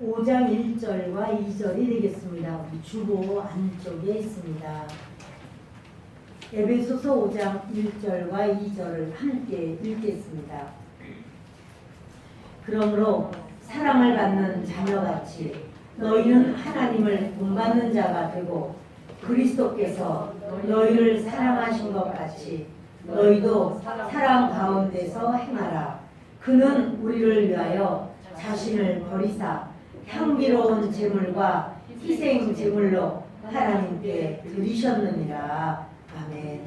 5장 1절과 2절이 되겠습니다. 우리 주보 안쪽에 있습니다. 에베소서 5장 1절과 2절을 함께 읽겠습니다. 그러므로 사랑을 받는 자녀같이 너희는 하나님을 본받는 자가 되고 그리스도께서 너희를 사랑하신 것 같이 너희도 사랑 가운데서 행하라. 그는 우리를 위하여 자신을 버리사 향기로운 제물과 희생 제물로 하나님께 드리셨느니라. 아멘.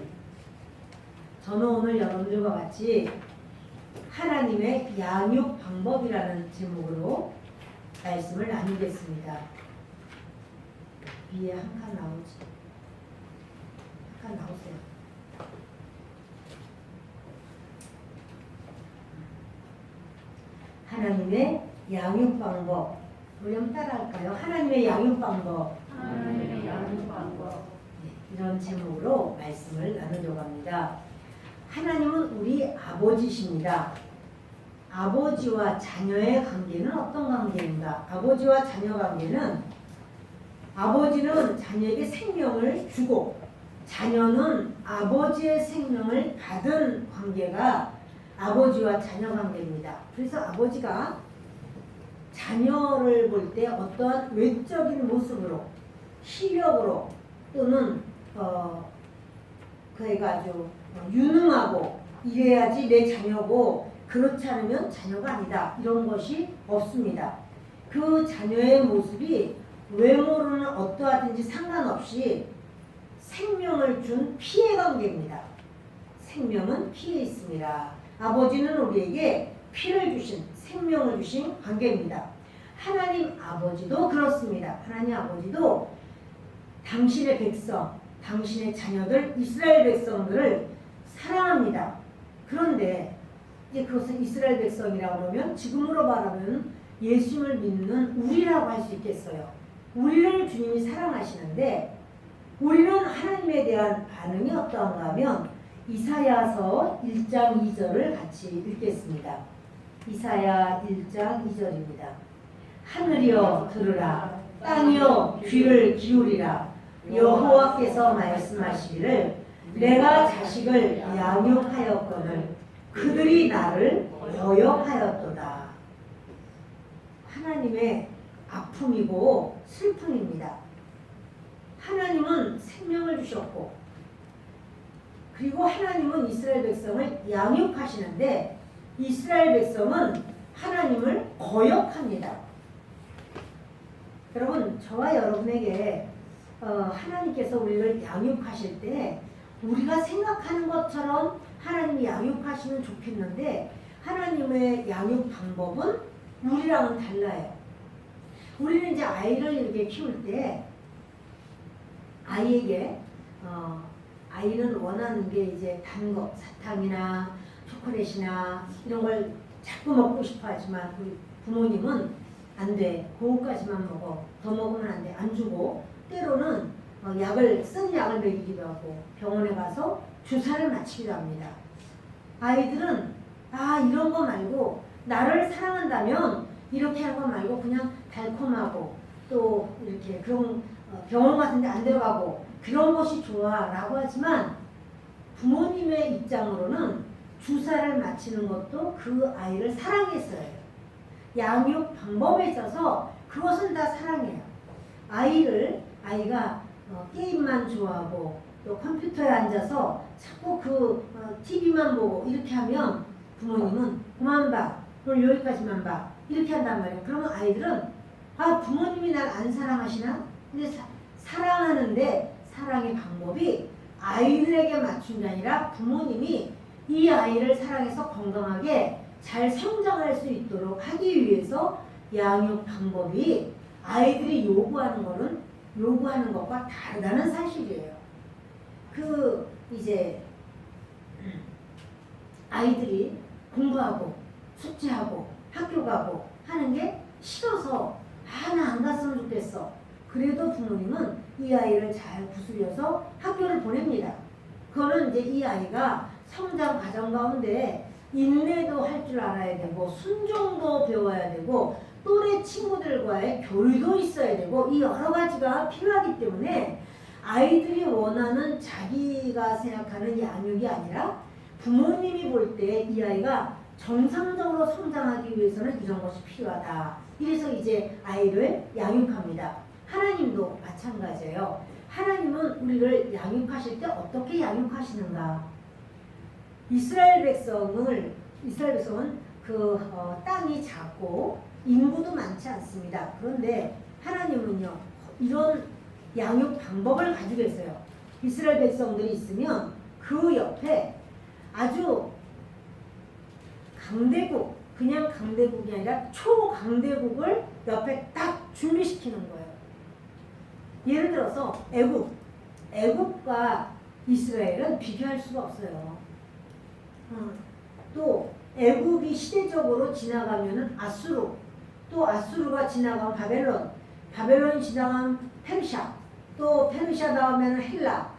저는 오늘 여러분들과 같이 하나님의 양육 방법이라는 제목으로 말씀을 나누겠습니다. 위에 한 칸 나오지? 한 칸 나오세요. 하나님의 양육 방법. 우리 한번 따라할까요? 하나님의 양육 방법. 하나님의 양육 방법. 이런 제목으로 말씀을 나누려고 합니다. 하나님은 우리 아버지십니다. 아버지와 자녀의 관계는 어떤 관계인가? 아버지와 자녀 관계는 아버지는 자녀에게 생명을 주고 자녀는 아버지의 생명을 받은 관계가 아버지와 자녀 관계입니다. 그래서 아버지가 자녀를 볼 때 어떠한 외적인 모습으로 시력으로 또는 그애가 아주 유능하고 이래야지 내 자녀고 그렇지 않으면 자녀가 아니다 이런 것이 없습니다. 그 자녀의 모습이 외모로는 어떠하든지 상관없이 생명을 준 피의 관계입니다. 생명은 피에 있습니다. 아버지는 우리에게 피를 주신 생명을 주신 관계입니다. 하나님 아버지도 그렇습니다. 하나님 아버지도 당신의 백성, 당신의 자녀들, 이스라엘 백성들을 사랑합니다. 그런데 이제 그것은 이스라엘 백성이라고 그러면 지금으로 말하면 예수님을 믿는 우리라고 할 수 있겠어요. 우리를 주님이 사랑하시는데 우리는 하나님에 대한 반응이 어떠한가 하면 이사야서 1장 2절을 같이 읽겠습니다. 이사야 1장 2절입니다. 하늘이여 들으라, 땅이여 귀를 기울이라. 여호와께서 말씀하시기를 내가 자식을 양육하였거늘 그들이 나를 거역하였도다. 하나님의 아픔이고 슬픔입니다. 하나님은 생명을 주셨고 그리고 하나님은 이스라엘 백성을 양육하시는데 이스라엘 백성은 하나님을 거역합니다. 여러분, 저와 여러분에게 하나님께서 우리를 양육하실 때 우리가 생각하는 것처럼 하나님이 양육하시면 좋겠는데 하나님의 양육 방법은 우리랑은 달라요. 우리는 이제 아이를 이렇게 키울 때 아이에게 아이는 원하는 게 이제 단 거, 사탕이나 초콜릿이나 이런 걸 자꾸 먹고 싶어 하지만 우리 부모님은 안 돼. 그거까지만 먹어. 더 먹으면 안 돼. 안 주고 때로는 쓴 약을 먹이기도 하고 병원에 가서 주사를 맞히기도 합니다. 아이들은 이런 거 말고 나를 사랑한다면 이렇게 하는 거 말고 그냥 달콤하고 또 이렇게 그런 병원 같은 데 안 들어가고 그런 것이 좋아라고 하지만 부모님의 입장으로는 주사를 맞히는 것도 그 아이를 사랑해서예요. 양육 방법에 있어서 그것은 다 사랑해요. 아이가 게임만 좋아하고 또 컴퓨터에 앉아서 자꾸 TV만 보고 이렇게 하면 부모님은 그만 봐. 그럼 여기까지만 봐. 이렇게 한단 말이에요. 그러면 아이들은 부모님이 날 안 사랑하시나? 근데 사랑하는데 사랑의 방법이 아이들에게 맞춘 게 아니라 부모님이 이 아이를 사랑해서 건강하게 잘 성장할 수 있도록 하기 위해서 양육 방법이 아이들이 요구하는 것과 다르다는 사실이에요. 이제 아이들이 공부하고 숙제하고 학교 가고 하는 게 싫어서 나 안 갔으면 좋겠어. 그래도 부모님은 이 아이를 잘 구슬려서 학교를 보냅니다. 그거는 이제 이 아이가 성장 과정 가운데 인내도 할 줄 알아야 되고 순종도 배워야 되고 또래 친구들과의 교류도 있어야 되고 이 여러 가지가 필요하기 때문에 아이들이 원하는 자기가 생각하는 양육이 아니라 부모님이 볼 때 이 아이가 정상적으로 성장하기 위해서는 이런 것이 필요하다. 이래서 이제 아이를 양육합니다. 하나님도 마찬가지예요. 하나님은 우리를 양육하실 때 어떻게 양육하시는가? 이스라엘 백성은 땅이 작고 인구도 많지 않습니다. 그런데 하나님은요 이런 양육 방법을 가지고 계세요. 이스라엘 백성들이 있으면 그 옆에 아주 강대국, 그냥 강대국이 아니라 초강대국을 옆에 딱 준비시키는 거예요. 예를 들어서 애국과 이스라엘은 비교할 수가 없어요. 또 애국이 시대적으로 지나가면은 아수르, 또 아수르가 지나가면 바벨론이 지나가면 페르시아, 또 페르시아 다음에는 헬라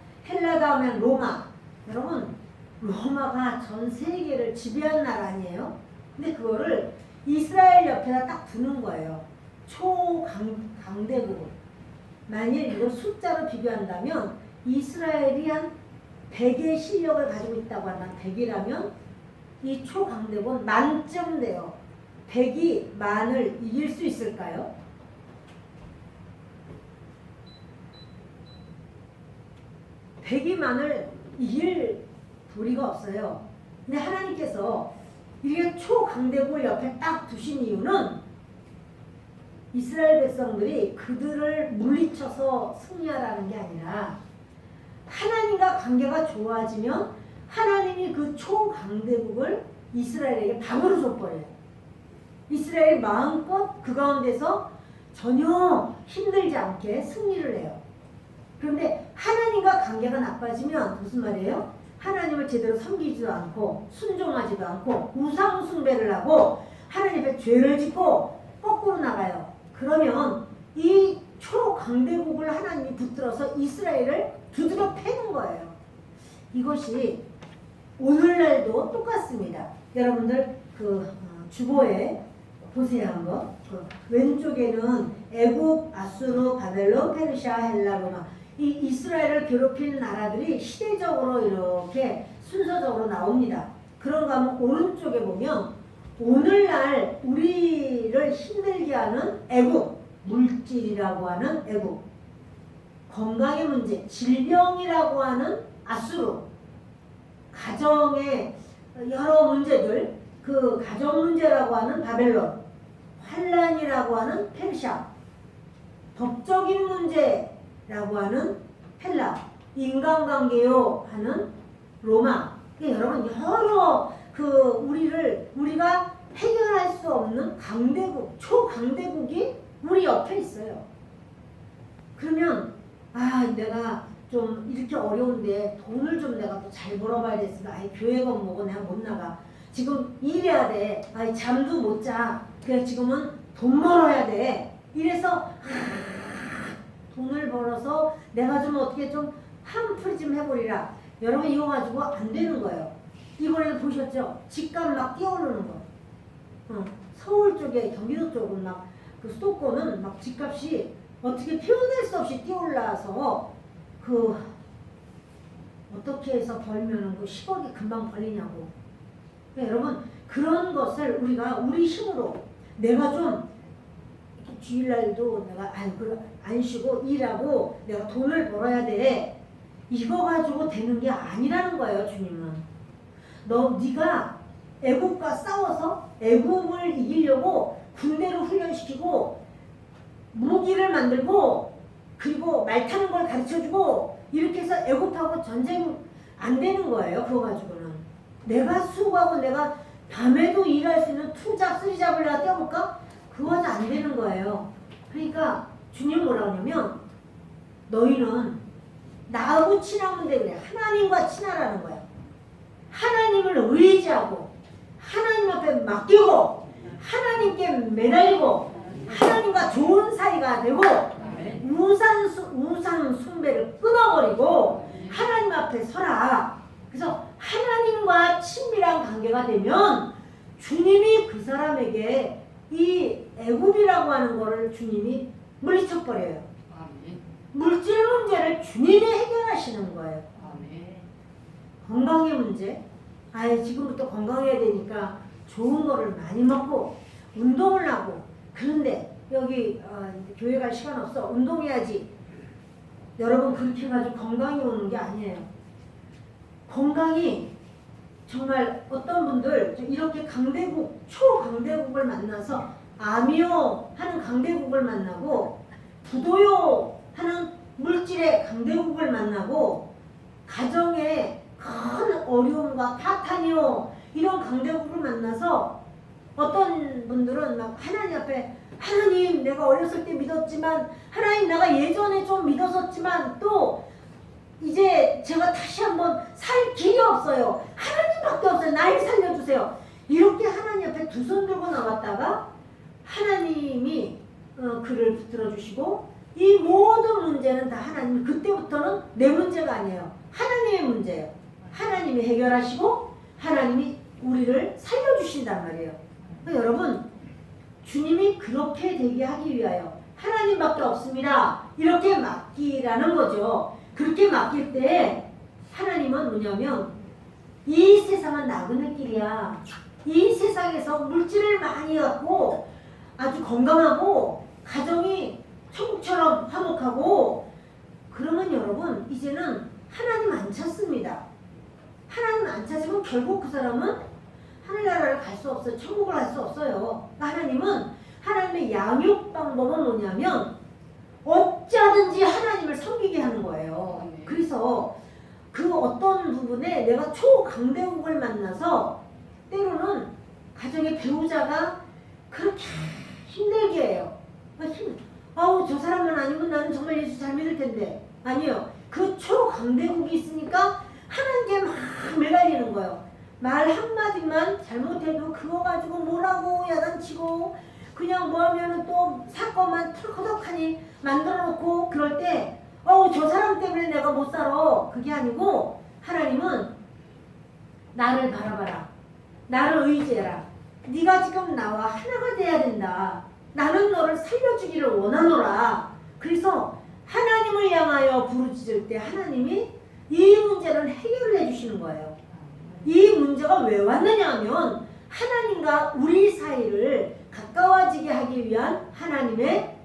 다음에는 로마. 여러분 로마가 전 세계를 지배한 나라 아니에요? 근데 그거를 이스라엘 옆에다 딱 두는 거예요. 초강대국을. 만일 이걸 숫자로 비교한다면 이스라엘이 한 100의 실력을 가지고 있다고 하면 100이라면 이 초강대국은 만점 돼요. 100이 만을 이길 수 있을까요? 백이 만을 이길 도리가 없어요. 근데 하나님께서 이렇게 초강대국을 옆에 딱 두신 이유는 이스라엘 백성들이 그들을 물리쳐서 승리하라는 게 아니라 하나님과 관계가 좋아지면 하나님이 그 초강대국을 이스라엘에게 밥으로 줘버려요. 이스라엘이 마음껏 그 가운데서 전혀 힘들지 않게 승리를 해요. 그런데 하나님과 관계가 나빠지면 무슨 말이에요? 하나님을 제대로 섬기지도 않고 순종하지도 않고 우상 숭배를 하고 하나님 앞에 죄를 짓고 거꾸로 나가요. 그러면 이 초강대국을 하나님이 붙들어서 이스라엘을 두드려 패는 거예요. 이것이 오늘날도 똑같습니다. 여러분들 주보에 보세요 한번. 왼쪽에는 애국, 아수르, 바벨론, 페르시아, 헬라, 로마. 이 이스라엘을 괴롭힌 나라들이 시대적으로 이렇게 순서적으로 나옵니다. 그런가 하면 오른쪽에 보면 오늘날 우리를 힘들게 하는 애국, 물질이라고 하는 애국, 건강의 문제, 질병이라고 하는 아수르, 가정의 여러 문제들, 그 가정 문제라고 하는 바벨론, 환란이라고 하는 페르시아, 법적인 문제라고 하는 헬라, 인간관계요 하는 로마. 여러분 여러 우리가 해결할 수 없는 강대국, 초강대국이 우리 옆에 있어요. 그러면 내가 좀 이렇게 어려운데 돈을 좀 내가 또 잘 벌어봐야 됐으니까 교회가 뭐고 내가 못 나가. 지금 일해야 돼. 잠도 못 자. 그래 지금은 돈 벌어야 돼. 이래서 돈을 벌어서 내가 좀 어떻게 좀 한풀이 좀 해보리라. 여러분 이거 가지고 안 되는 거예요. 이번에도 보셨죠? 집값 막 뛰어오르는 거. 서울 쪽에 경기도 쪽은 막 그 수도권은 막 집값이 어떻게 표현할 수 없이 뛰어올라서 어떻게 해서 벌면은 10억이 금방 벌리냐고. 여러분 그런 것을 우리가 우리 힘으로 내가 좀 주일날도 내가 안 쉬고 일하고 내가 돈을 벌어야 돼. 이거 가지고 되는 게 아니라는 거예요. 주님은 네가 애국과 싸워서 애국을 이기려고 군대를 훈련시키고 무기를 만들고 그리고 말 타는 걸 가르쳐주고 이렇게 해서 애국하고 전쟁 안 되는 거예요. 그거 가지고는 내가 수고하고 내가 밤에도 일할 수 있는 투잡, 쓰리잡을 내가 떼어볼까? 그거는 안 되는 거예요. 그러니까 주님 뭐라고 하냐면 너희는 나하고 친하면 돼. 그래. 하나님과 친하라는 거야. 하나님을 의지하고 하나님 앞에 맡기고 하나님께 매달리고 하나님과 좋은 사이가 되고 우상 숭배를 끊어버리고 하나님 앞에 서라. 그래서 하나님과 친밀한 관계가 되면 주님이 그 사람에게 이 애굽이라고 하는 거를 주님이 물리쳐버려요. 아멘. 물질 문제를 주님이 해결하시는 거예요. 아멘. 건강의 문제. 지금부터 건강해야 되니까 좋은 거를 많이 먹고 운동을 하고. 그런데 여기 교회 갈 시간 없어. 운동해야지. 여러분 그렇게 해가지고 건강이 오는 게 아니에요. 건강이 정말 어떤 분들 이렇게 강대국, 초강대국을 만나서 아미오 하는 강대국을 만나고 부도요 하는 물질의 강대국을 만나고 가정에 큰 어려움과 파탄이요 이런 강대국을 만나서 어떤 분들은 막 하나님 앞에 하나님 내가 어렸을 때 믿었지만 하나님 내가 예전에 좀 믿었었지만 또 이제 제가 다시 한번 살 길이 없어요. 하나님밖에 없어요. 날 살려주세요. 이렇게 하나님 앞에 두 손 들고 나왔다가 하나님이 그를 붙들어 주시고 이 모든 문제는 다 하나님 그때부터는 내 문제가 아니에요. 하나님의 문제예요. 하나님이 해결하시고 하나님이 우리를 살려주신단 말이에요. 그러니까 여러분 주님이 그렇게 되게 하기 위하여 하나님밖에 없습니다. 이렇게 맡기라는 거죠. 그렇게 맡길 때 하나님은 뭐냐면 이 세상은 나그네 길이야. 이 세상에서 물질을 많이 갖고 아주 건강하고 가정이 천국처럼 화목하고 그러면 여러분 이제는 하나님 안 찾습니다. 하나님 안 찾으면 결국 그 사람은 하늘나라를 갈 수 없어요. 천국을 갈 수 없어요. 하나님은 하나님의 양육 방법은 뭐냐면 어찌하든지 하나님을 섬기게 하는 거예요. 그래서 그 어떤 부분에 내가 초강대국을 만나서 때로는 가정의 배우자가 그렇게 힘들게 해요. 저 사람만 아니면 나는 정말 예수 잘 믿을 텐데. 아니요. 그 초강대국이 있으니까 하나님께 막 매달리는 거예요. 말 한마디만 잘못해도 그거 가지고 뭐라고 야단치고 그냥 뭐 하면은 또 사건만 털커덕하니 만들어 놓고 그럴 때 저 사람 때문에 내가 못 살아. 그게 아니고 하나님은 나를 바라봐라. 나를 의지해라. 네가 지금 나와 하나가 돼야 된다. 나는 너를 살려주기를 원하노라. 그래서 하나님을 향하여 부르짖을 때 하나님이 이 문제를 해결해 주시는 거예요. 이 문제가 왜 왔느냐 하면 하나님과 우리 사이를 가까워지게 하기 위한 하나님의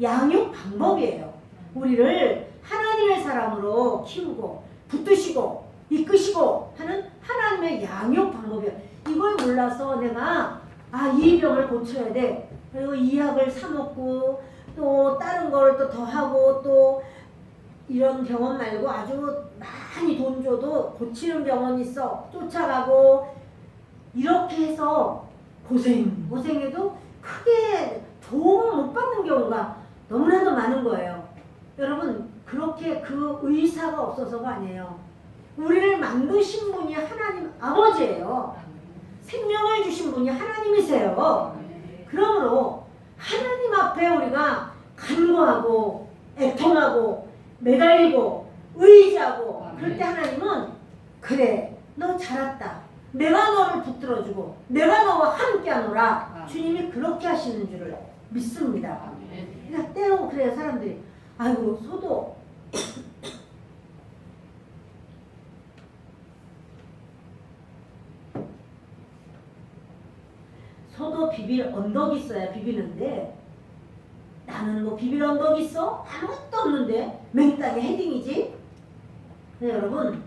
양육 방법이에요. 우리를 하나님의 사람으로 키우고 붙드시고 이끄시고 하는 하나님의 양육 방법이에요. 이걸 몰라서 내가 이 병을 고쳐야 돼. 그리고 이 약을 사 먹고 또 다른 걸 또 더 하고 또 이런 병원 말고 아주 많이 돈 줘도 고치는 병원이 있어. 쫓아가고 이렇게 해서 고생해도 크게 도움을 못 받는 경우가 너무나도 많은 거예요. 여러분 그렇게 그 의사가 없어서가 아니에요. 우리를 만드신 분이 하나님 아버지예요. 생명을 주신 분이 하나님이세요. 그러므로 하나님 앞에 우리가 간구하고 애통하고 매달리고 의지하고 그럴 때 하나님은 그래 너 잘했다. 내가 너를 붙들어주고 내가 너와 함께하노라. 주님이 그렇게 하시는 줄을 믿습니다. 그러니까 때로 그래요. 사람들이 아이고 소도 비빌 언덕이 있어야 비비는데 나는 뭐 비빌 언덕이 있어? 아무것도 없는데 맹땅에 헤딩이지? 근데 여러분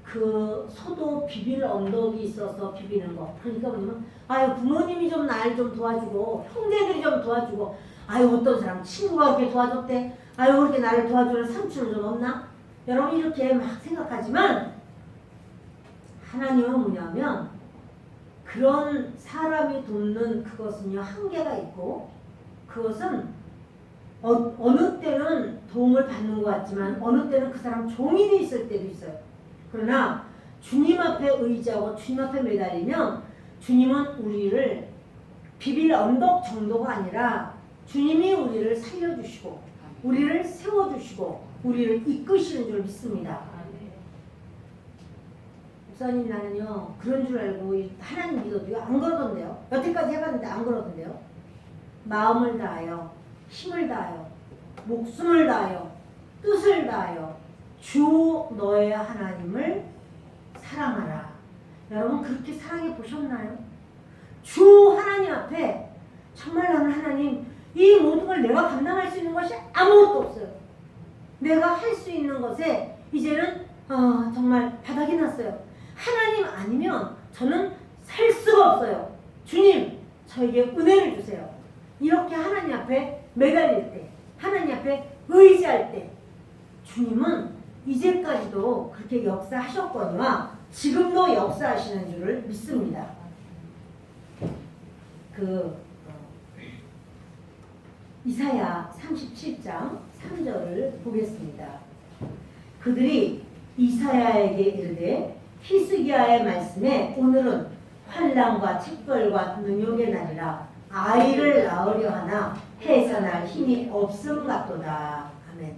그 소도 비빌 언덕이 있어서 비비는 거. 그러니까 뭐냐면 부모님이 좀 날 좀 도와주고 형제들이 좀 도와주고 어떤 사람 친구가 이렇게 도와줬대. 그렇게 나를 도와주는 삼촌은 좀 없나? 여러분 이렇게 막 생각하지만 하나님은 뭐냐면 그런 사람이 돕는 그것은요 한계가 있고 그것은 어느 때는 도움을 받는 것 같지만 어느 때는 그 사람 종이 돼 있을 때도 있어요. 그러나 주님 앞에 의지하고 주님 앞에 매달리면 주님은 우리를 비빌 언덕 정도가 아니라 주님이 우리를 살려주시고 우리를 세워주시고 우리를 이끄시는 줄 믿습니다. 목사님 나는요 그런 줄 알고 하나님 믿어도요 안 그러던데요. 여태까지 해봤는데 안 그러던데요. 마음을 다하여 힘을 다하여 목숨을 다하여 뜻을 다하여 주 너의 하나님을 사랑하라. 여러분 그렇게 사랑해 보셨나요? 주 하나님 앞에 정말 나는 하나님 이 모든 걸 내가 감당할 수 있는 것이 아무것도 없어요. 내가 할 수 있는 것에 이제는 정말 바닥이 났어요. 하나님 아니면 저는 살 수가 없어요. 주님 저에게 은혜를 주세요. 이렇게 하나님 앞에 매달릴 때 하나님 앞에 의지할 때 주님은 이제까지도 그렇게 역사하셨거니와 지금도 역사하시는 줄을 믿습니다. 이사야 37장 3절을 보겠습니다. 그들이 이사야에게 이르되 히스기야의 말씀에 오늘은 환난과 책벌과 능욕의 날이라 아이를 낳으려 하나 해산할 힘이 없음 같도다. 아멘.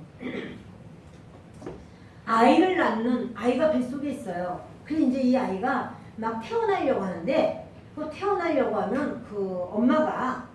아이를 낳는 아이가 뱃속에 있어요. 그래서 이제 이 아이가 막 태어나려고 하는데 그 태어나려고 하면 그 엄마가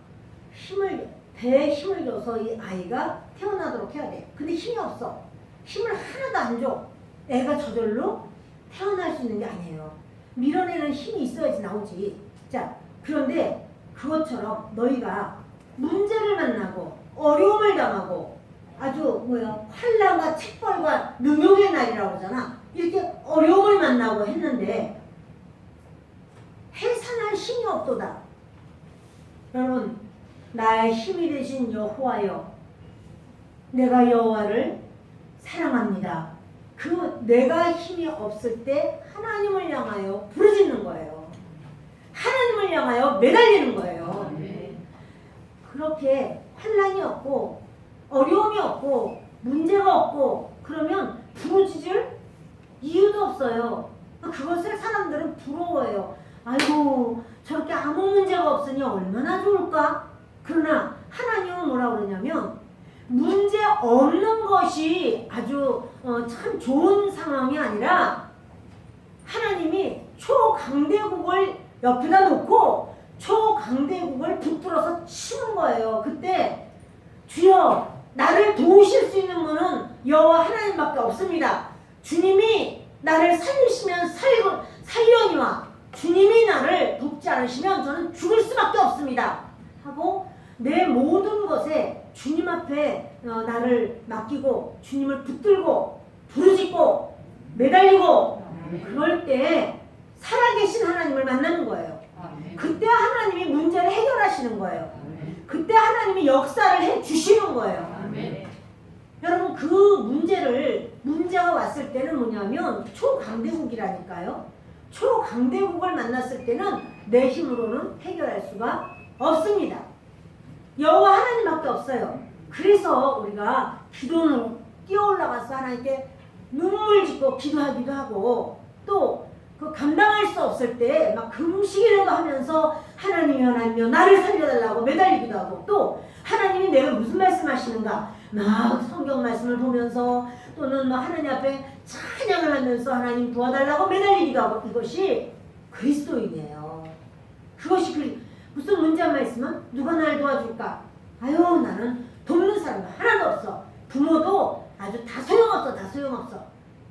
배에 힘을 줘서 이 아이가 태어나도록 해야 돼. 근데 힘이 없어. 힘을 하나도 안 줘. 애가 저절로 태어날 수 있는 게 아니에요. 밀어내는 힘이 있어야지 나오지. 자, 그런데 그것처럼 너희가 문제를 만나고 어려움을 당하고 아주 환난과 책벌과 능욕의 날이라고 하잖아. 이렇게 어려움을 만나고 했는데 해산할 힘이 없도다. 여러분 나의 힘이 되신 여호와여 내가 여호와를 사랑합니다. 그 내가 힘이 없을 때 하나님을 향하여 부르짖는 거예요. 하나님을 향하여 매달리는 거예요. 그렇게 환난이 없고 어려움이 없고 문제가 없고 그러면 부르짖을 이유도 없어요. 그것을 사람들은 부러워해요. 아이고 저렇게 아무 문제가 없으니 얼마나 좋을까? 그러나 하나님은 뭐라고 그러냐면 문제 없는 것이 아주 참 좋은 상황이 아니라 하나님이 초강대국을 옆에다 놓고 초강대국을 붙들어서 치는 거예요. 그때 주여 나를 도우실 수 있는 분은 여호와 하나님밖에 없습니다. 주님이 나를 살리시면 살려니와 주님이 나를 돕지 않으시면 저는 죽을 수밖에 없습니다. 하고 내 모든 것에 주님 앞에 나를 맡기고 주님을 붙들고 부르짖고 매달리고 그럴 때 살아계신 하나님을 만나는 거예요. 그때 하나님이 문제를 해결하시는 거예요. 그때 하나님이 역사를 해주시는 거예요. 여러분 그 문제가 왔을 때는 뭐냐면 초강대국이라니까요. 초강대국을 만났을 때는 내 힘으로는 해결할 수가 없습니다. 여호와 하나님밖에 없어요. 그래서 우리가 기도는 뛰어올라가서 하나님께 눈물 짓고 기도하기도 하고 또 그 감당할 수 없을 때 막 금식이라도 하면서 하나님이여 나를 살려달라고 매달리기도 하고 또 하나님이 내가 무슨 말씀하시는가 막 성경 말씀을 보면서 또는 막 하나님 앞에 찬양을 하면서 하나님 도와달라고 매달리기도 하고 이것이 그리스도인이에요. 그것이 무슨 문제만 있으면 누가 날 도와줄까? 아유 나는 돕는 사람 하나도 없어. 부모도 아주 다 소용없어.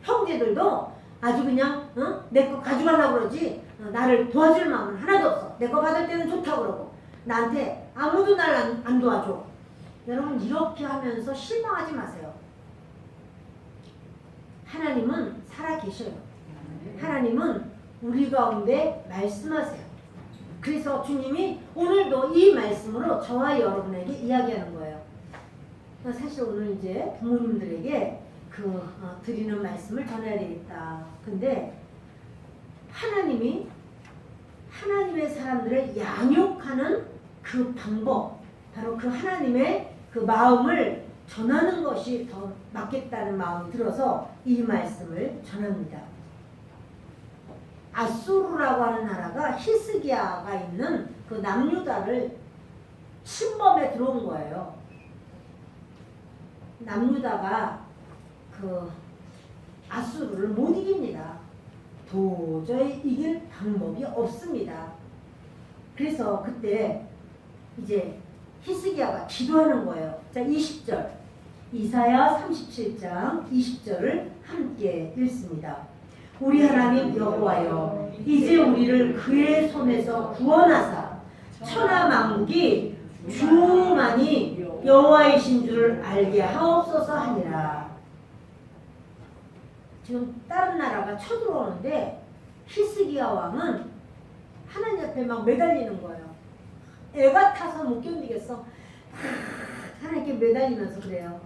형제들도 아주 그냥 내 거 가져가려고 그러지 나를 도와줄 마음은 하나도 없어. 내 거 받을 때는 좋다고 그러고 나한테 아무도 날 안 도와줘. 여러분 이렇게 하면서 실망하지 마세요. 하나님은 살아계셔요. 하나님은 우리 가운데 말씀하세요. 그래서 주님이 오늘도 이 말씀으로 저와 여러분에게 이야기하는 거예요. 사실 오늘 이제 부모님들에게 드리는 말씀을 전해야 되겠다. 근데 하나님이 하나님의 사람들을 양육하는 그 방법, 바로 그 하나님의 그 마음을 전하는 것이 더 맞겠다는 마음이 들어서 이 말씀을 전합니다. 아수르라고 하는 나라가 히스기야가 있는 그 남유다를 침범에 들어온 거예요. 남유다가 그 아수르를 못 이깁니다. 도저히 이길 방법이 없습니다. 그래서 그때 이제 히스기야가 기도하는 거예요. 자, 20절. 이사야 37장 20절을 함께 읽습니다. 우리 하나님 여호와여, 이제 우리를 그의 손에서 구원하사 천하 만국이 주만이 여호와이신 줄을 알게 하옵소서 하니라. 지금 다른 나라가 쳐들어오는데 히스기야 왕은 하나님 앞에 막 매달리는 거예요. 애가 타서 못 견디겠어. 하나님께 매달리면서 그래요.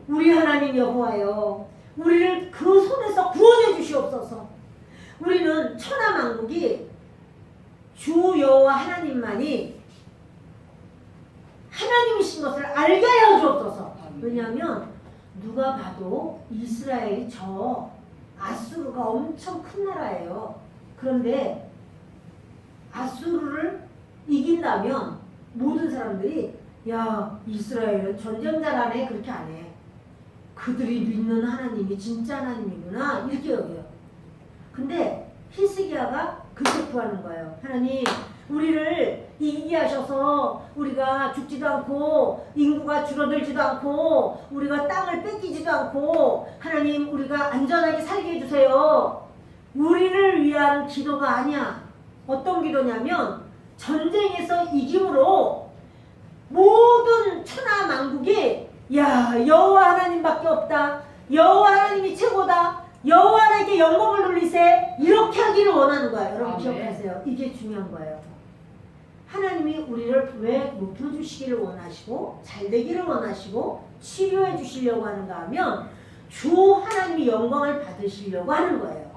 우리 하나님 여호와여, 우리를 그 손에서 구원해 주시옵소서. 우리는 천하 만국이 주 여호와 하나님만이 하나님이신 것을 알게 하여 주옵소서. 왜냐하면 누가 봐도 이스라엘이 저 아수르가 엄청 큰 나라예요. 그런데 아수르를 이긴다면 모든 사람들이 야, 이스라엘은 전쟁 잘하네, 그렇게 안 해. 그들이 믿는 하나님이 진짜 하나님이구나, 이렇게 여겨요. 근데 히스기야가 그렇게 구하는 거예요. 하나님, 우리를 이기게 하셔서 우리가 죽지도 않고 인구가 줄어들지도 않고 우리가 땅을 뺏기지도 않고 하나님, 우리가 안전하게 살게 해주세요. 우리를 위한 기도가 아니야. 어떤 기도냐면 전쟁에서 이김으로 모든 천하 만국이 야, 여호와 하나님밖에 없다, 여호와 하나님이 최고다, 여호와 하나님께 영광을 돌리세, 이렇게 하기를 원하는 거예요. 여러분 기억하세요. 이게 중요한 거예요. 하나님이 우리를 왜 높여주시기를 원하시고 잘되기를 원하시고 치료해 주시려고 하는가 하면 주 하나님이 영광을 받으시려고 하는 거예요.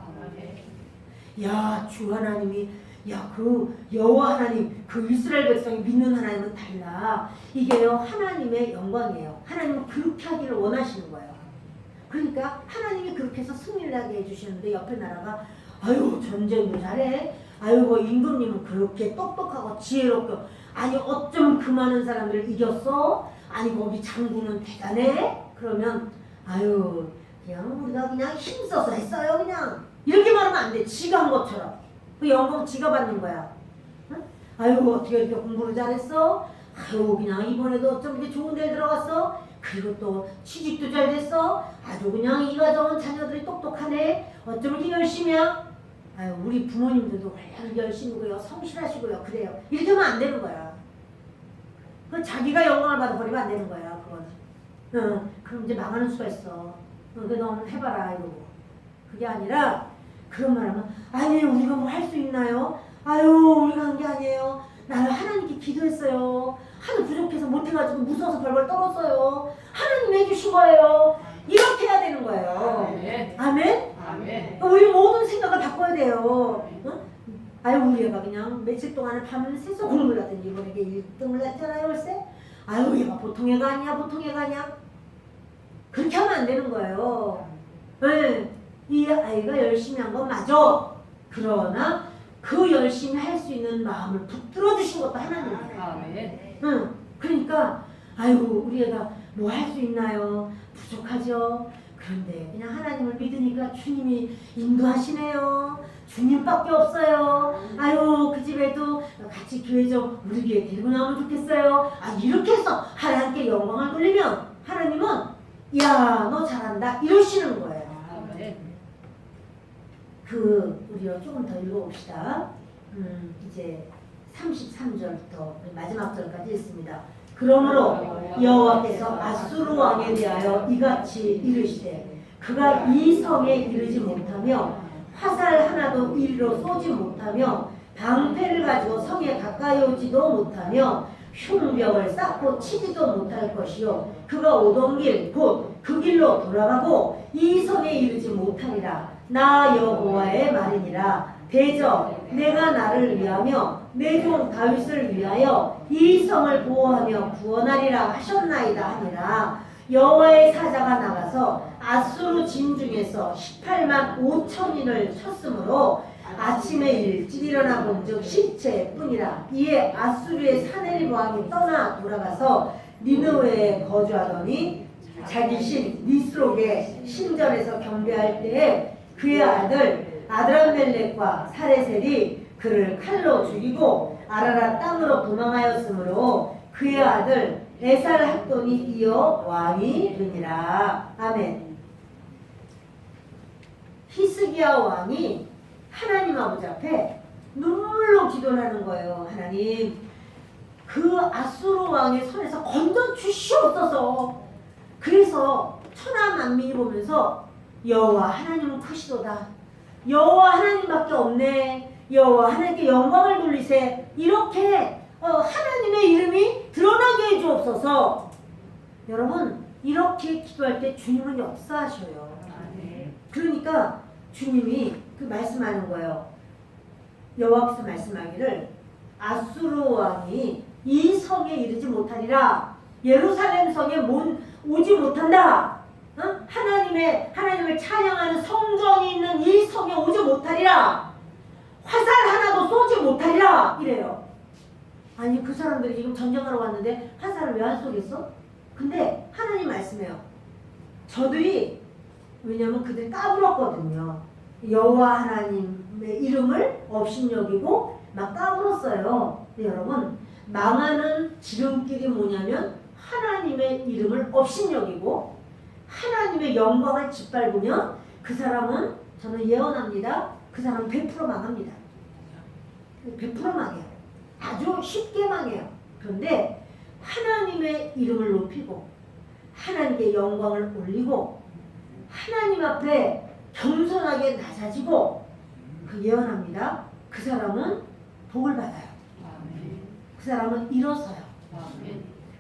야, 주 하나님이, 야, 그 여호와 하나님, 그 이스라엘 백성이 믿는 하나님은 달라. 이게요, 하나님의 영광이에요. 하나님은 그렇게 하기를 원하시는 거예요. 그러니까 하나님이 그렇게 해서 승리를 하게 해주시는데 옆에 나라가 아유, 전쟁도 잘해, 아유, 뭐 임금님은 그렇게 똑똑하고 지혜롭고, 아니 어쩜 그 많은 사람들을 이겼어? 아니 거기 장군은 대단해? 그러면 아유, 그냥 우리가 그냥 힘써서 했어요. 그냥 이렇게 말하면 안 돼. 지가 한 것처럼. 그 영광 지가 받는 거야. 응? 아유, 어떻게 이렇게 공부를 잘했어? 아유, 그냥 이번에도 어쩜 이렇게 좋은 데를 들어갔어? 그리고 또 취직도 잘 됐어? 아주 그냥 이 가정은 자녀들이 똑똑하네? 어쩜 이렇게 열심히야? 아유, 우리 부모님들도 열심히고요, 성실하시고요, 그래요. 이렇게 하면 안 되는 거야. 그 자기가 영광을 받아버리면 안 되는 거야, 그건. 응, 그럼 이제 망하는 수가 있어. 그 너는 해봐라, 이러고. 그게 아니라 그런 말 하면 아니, 우리가 뭐 할 수 있나요? 아유, 우리가 한 게 아니에요. 나는 하나님께 기도했어요. 하도 부족해서 못해가지고 무서워서 벌벌 떨었어요. 하나님 해주신 거예요. 이렇게 해야 되는 거예요. 아멘. 아멘? 아멘. 우리 모든 생각을 바꿔야 돼요. 응? 아유, 우리 애가 그냥 며칠 동안을 밤새서 공부를 하더니 이번에 1등을 했잖아요, 글쎄. 아유, 얘가 보통 애가 아니야, 보통 애가 아니야. 그렇게 하면 안 되는 거예요. 네. 이 아이가 열심히 한 건 맞아. 그러나 그 열심히 할 수 있는 마음을 붙들어 주신 것도 하나님이에요. 아멘. 응. 그러니까 아이고, 우리 애가 뭐 할 수 있나요? 부족하죠. 그런데 그냥 하나님을 믿으니까 주님이 인도하시네요. 주님밖에 없어요. 아유, 그 집에도 같이 교회 좀 우리 교회 데리고 나오면 좋겠어요. 아, 이렇게 해서 하나님께 영광을 돌리면 하나님은 야, 너 잘한다, 이러시는 거예요. 아멘. 우리가 조금 더 읽어봅시다. 이제 33절부터 마지막 절까지 있습니다. 그러므로 여호와께서 아수르 왕에 대하여 이같이 이르시되 그가 이 성에 이르지 못하며 화살 하나도 이리로 쏘지 못하며 방패를 가지고 성에 가까이 오지도 못하며 흉병을 쌓고 치지도 못할 것이요 그가 오던 길 곧 그 길로 돌아가고 이 성에 이르지 못하리라. 나 여호와의 말이니라. 대저 내가 나를 위하며 내 종 다윗을 위하여 이 성을 보호하며 구원하리라 하셨나이다 하니라. 여호와의 사자가 나가서 아수르 진 중에서 18만 5천인을 쳤으므로 아침에 일찍 일어나 본즉 시체뿐이라. 이에 아수르의 사네립 왕이 떠나 돌아가서 니느웨에 거주하더니 자기 신 니스록의 신전에서 경배할 때에 그의 아들 아드람멜렉과 사레셀이 그를 칼로 죽이고 아라라 땅으로 도망하였으므로 그의 아들 에살 학돈이 이어 왕이 되니라. 아멘. 히스기야 왕이 하나님 아버지 앞에 눈물로 기도를 하는 거예요. 하나님, 그 아수르 왕의 손에서 건져 주시옵소서. 그래서 천하 만민이 보면서 여호와 하나님은 크시도다. 여호와 하나님밖에 없네. 여호와 하나님께 영광을 돌리세. 이렇게 하나님의 이름이 드러나게 해주옵소서. 여러분, 이렇게 기도할 때 주님은 역사하셔요. 그러니까 주님이 그 말씀하는 거예요. 여호와께서 말씀하기를 아수르 왕이 이 성에 이르지 못하리라. 예루살렘 성에 오지 못한다. 하나님을 찬양하는 성전이 있는 이 성에 오지 못하리라. 화살 하나도 쏘지 못하리라. 이래요. 아니, 그 사람들이 지금 전쟁하러 왔는데 화살을 왜 안 쏘겠어? 근데 하나님 말씀해요. 저들이, 왜냐면 그들이 까불었거든요. 여호와 하나님의 이름을 업신여기고 막 까불었어요. 근데 여러분, 망하는 지름길이 뭐냐면 하나님의 이름을 업신여기고 하나님의 영광을 짓밟으면 그 사람은, 저는 예언합니다, 그 사람은 100% 망합니다. 100% 망해요. 아주 쉽게 망해요. 그런데 하나님의 이름을 높이고 하나님께 영광을 올리고 하나님 앞에 겸손하게 낮아지고, 그 예언합니다, 그 사람은 복을 받아요. 그 사람은 일어서요.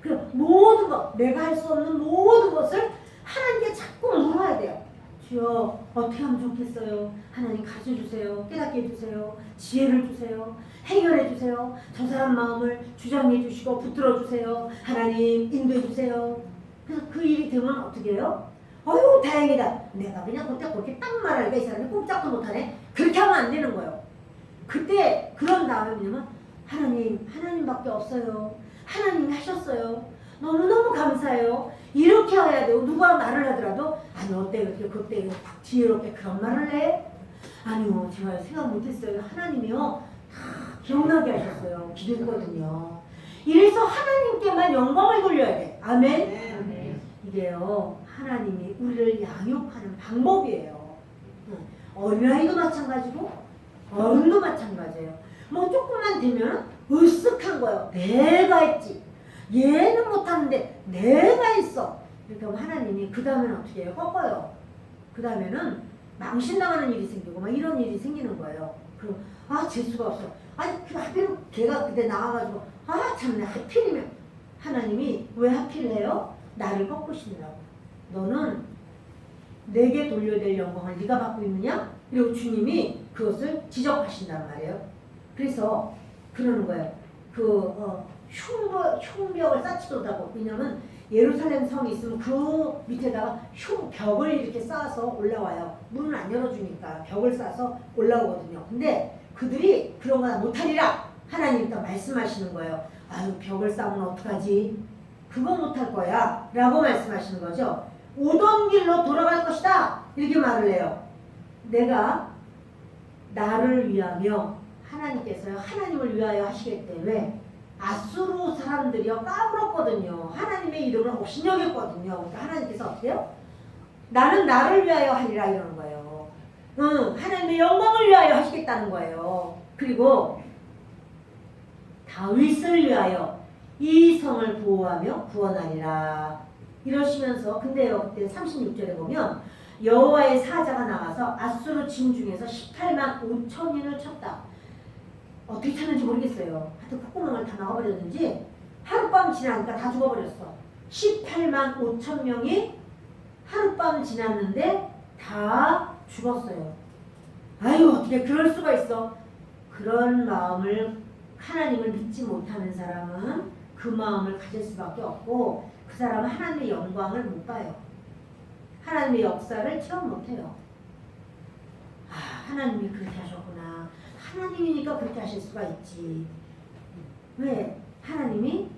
그리고 모든 것, 내가 할 수 없는 모든 것을 하나님께 자꾸 물어야 돼요. 주여, 어떻게 하면 좋겠어요? 하나님 가르쳐주세요. 깨닫게 해주세요. 지혜를 주세요. 해결해 주세요. 저 사람 마음을 주장해 주시고 붙들어 주세요. 하나님 인도해 주세요. 그래서 그 일이 되면 어떻게 해요? 어휴, 다행이다. 내가 그냥 그렇게 딱 말하니까 이 사람이 꼼짝도 못하네. 그렇게 하면 안 되는 거예요. 그때 그런 다음에 뭐냐면 하나님밖에 없어요. 하나님이 하셨어요. 너무너무 감사해요. 이렇게 해야 돼요. 누가 말을 하더라도, 아니 어때 그렇게 그때 지혜롭게 그런 말을 해? 아니요, 제가 생각 못했어요. 하나님이요 다 기억나게 하셨어요. 기도했거든요. 이래서 하나님께만 영광을 돌려야 돼. 아멘. 이게요, 하나님이 우리를 양육하는 방법이에요. 어린아이도 마찬가지고 어른도 마찬가지예요. 뭐 조금만 되면 으쓱한 거예요. 내가 했지. 얘는 못하는데 내가 했어. 이렇게 하면 하나님이 그 다음에는 어떻게 해요? 꺾어요. 그 다음에는 망신당하는 일이 생기고 막 이런 일이 생기는 거예요. 그럼 재수가 없어. 아니 그 하필 걔가 그때 나와가지고 참내 하필이면, 하나님이 왜 하필해요? 나를 꺾으시느라고. 너는 내게 돌려야 될 영광을 네가 받고 있느냐? 그리고 주님이 그것을 지적하신단 말이에요. 그래서 그러는 거예요. 흉벽을 쌓지도다고. 왜냐면 예루살렘 성이 있으면 그 밑에다가 벽을 이렇게 쌓아서 올라와요. 문을 안 열어주니까 벽을 쌓아서 올라오거든요. 근데 그들이 그런 거 못하리라. 하나님 또 말씀하시는 거예요. 아유, 벽을 쌓으면 어떡하지? 그거 못할 거야 라고 말씀하시는 거죠. 오던 길로 돌아갈 것이다 이렇게 말을 해요. 내가 나를 위하며, 하나님께서요 하나님을 위하여 하시겠대. 왜? 아수르 사람들이요 까불었거든요. 하나님의 이름을 업신여겼거든요. 그러니까 하나님께서 어때요? 나는 나를 위하여 하리라 이러는 거예요. 하나님의 영광을 위하여 하시겠다는 거예요. 그리고 다윗을 위하여 이 성을 보호하며 구원하리라 이러시면서, 근데요 그때 36절에 보면 여호와의 사자가 나와서 아수르 진 중에서 18만 5천인을 쳤다. 어떻게 쳤는지 모르겠어요. 하여튼 콧구멍을 다 나와버렸는지 하룻밤 지나니까 다 죽어버렸어. 18만 5천 명이 하룻밤 지났는데 다 죽었어요. 아유, 어떻게 그럴 수가 있어. 그런 마음을, 하나님을 믿지 못하는 사람은 그 마음을 가질 수밖에 없고, 그 사람은 하나님의 영광을 못 봐요. 하나님의 역사를 체험 못해요. 하나님이 그렇게 하셨구나. 하나님이니까 그렇게 하실 수가 있지. 왜? 하나님이